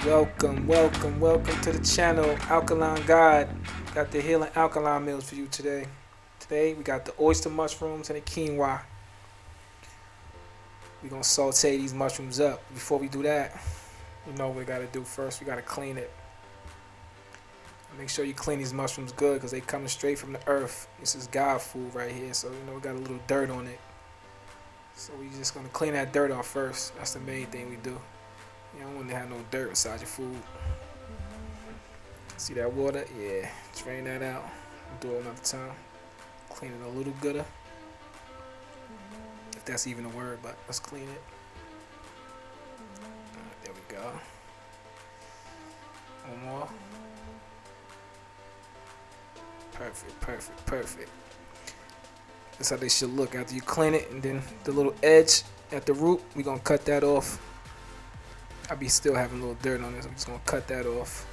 Welcome to the channel, Alkaline God. Got the healing alkaline meals for you today. Today we got the oyster mushrooms and the quinoa. We're gonna saute these mushrooms up. Before we do that, you know what we gotta do first. We gotta clean it. Make sure you clean these mushrooms good because they coming straight from the earth. This is God food right here, so we got a little dirt on it. So we just gonna clean that dirt off first. That's the main thing we do. You don't want to have no dirt inside your food. See that water? Yeah, drain that out. Do it another time. Clean it a little gooder. If that's even a word, but let's clean it. Alright, there we go. One more. Perfect. That's how they should look after you clean it. And then the little edge at the root, we're going to cut that off. I be still having a little dirt on this. I'm just going to cut that off.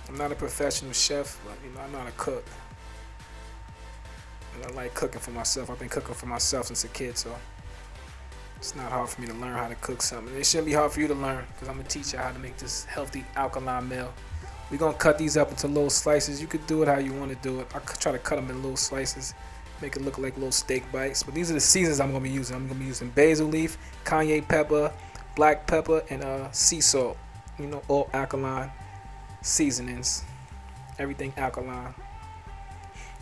I'm not a professional chef, but I know how to cook. And I like cooking for myself. I've been cooking for myself since a kid, so it's not hard for me to learn how to cook something. It shouldn't be hard for you to learn because I'm going to teach you how to make this healthy alkaline meal. We're going to cut these up into little slices. You could do it how you want to do it. I try to cut them in little slices, make it look like little steak bites. But these are the seasons I'm going to be using. I'm going to be using basil leaf, cayenne pepper, black pepper, and sea salt. All alkaline seasonings. Everything alkaline.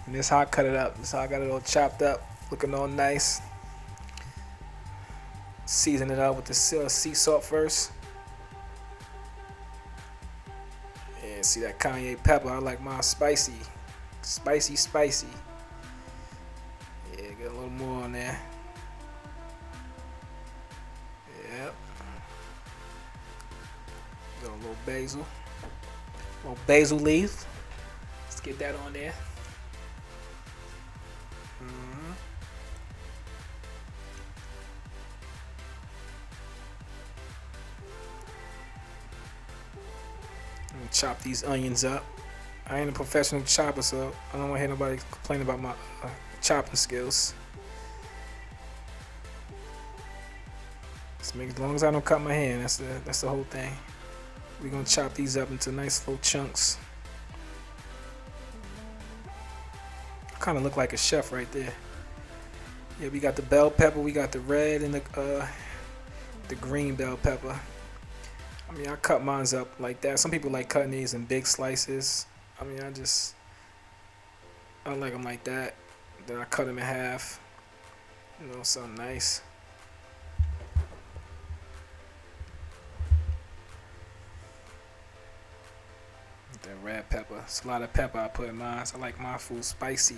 And this is how I cut it up. This is how I got it all chopped up, looking all nice. Season it up with the sea salt first. Yeah, see that cayenne pepper? I like mine spicy. Spicy. Yeah, get a little more on there. Yep. Got a little basil. A little basil leaf. Let's get that on there. Chop these onions up. I ain't a professional chopper, so I don't want to hear nobody complain about my chopping skills. Just make as long as I don't cut my hand. That's the whole thing. We're gonna chop these up into nice little chunks. Kind of look like a chef right there. Yeah, we got the bell pepper. We got the red and the green bell pepper. I cut mine up like that. Some people like cutting these in big slices. I like them like that. Then I cut them in half. Something nice. That red pepper. It's a lot of pepper I put in mine. So I like my food spicy.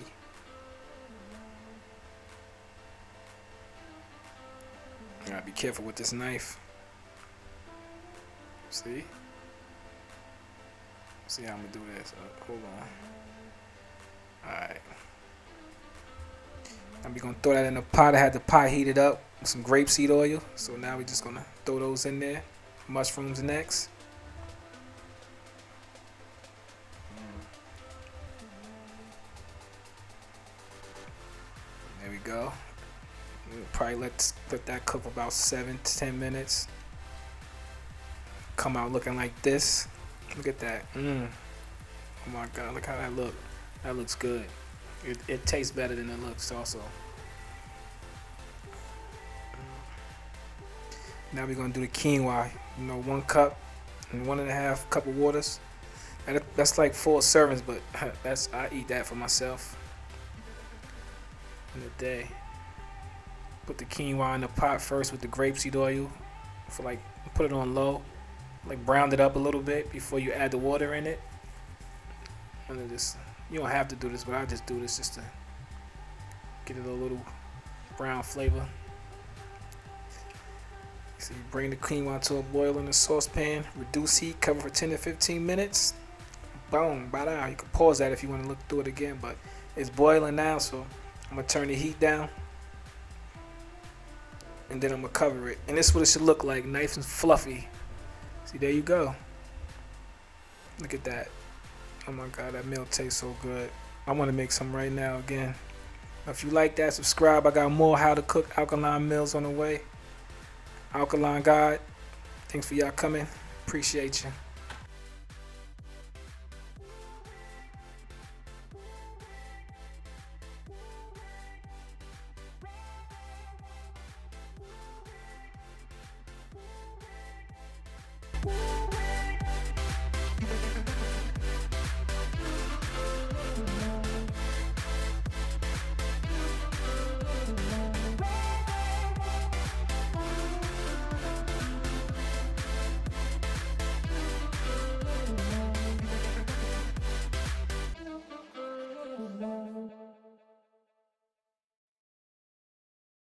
You gotta be careful with this knife. See how I'm gonna do this. Hold on. Alright. Now we're gonna throw that in the pot. I had the pot heated up with some grapeseed oil. So now we're just gonna throw those in there. Mushrooms next. There we go. We'll probably let that cook for about 7 to 10 minutes. Come out looking like this. Look at that. Oh my God, look how that looks. That looks good. It tastes better than it looks also. Now we're gonna do the quinoa. 1 cup and 1.5 cup of waters. That's like 4 servings, but I eat that for myself in a day. Put the quinoa in the pot first with the grapeseed oil. Put it on low. Brown it up a little bit before you add the water in it. And then you don't have to do this, but I just do this just to get it a little brown flavor. So you bring the quinoa to a boil in a saucepan, reduce heat, cover for 10 to 15 minutes. Boom, bada. You can pause that if you want to look through it again, but it's boiling now, so I'm gonna turn the heat down. And then I'm gonna cover it. And this is what it should look like, nice and fluffy. See, there you go. Look at that. Oh my God, that meal tastes so good. I want to make some right now again. If you like that, subscribe. I got more how to cook alkaline meals on the way. Alkaline God. Thanks for y'all coming. Appreciate you.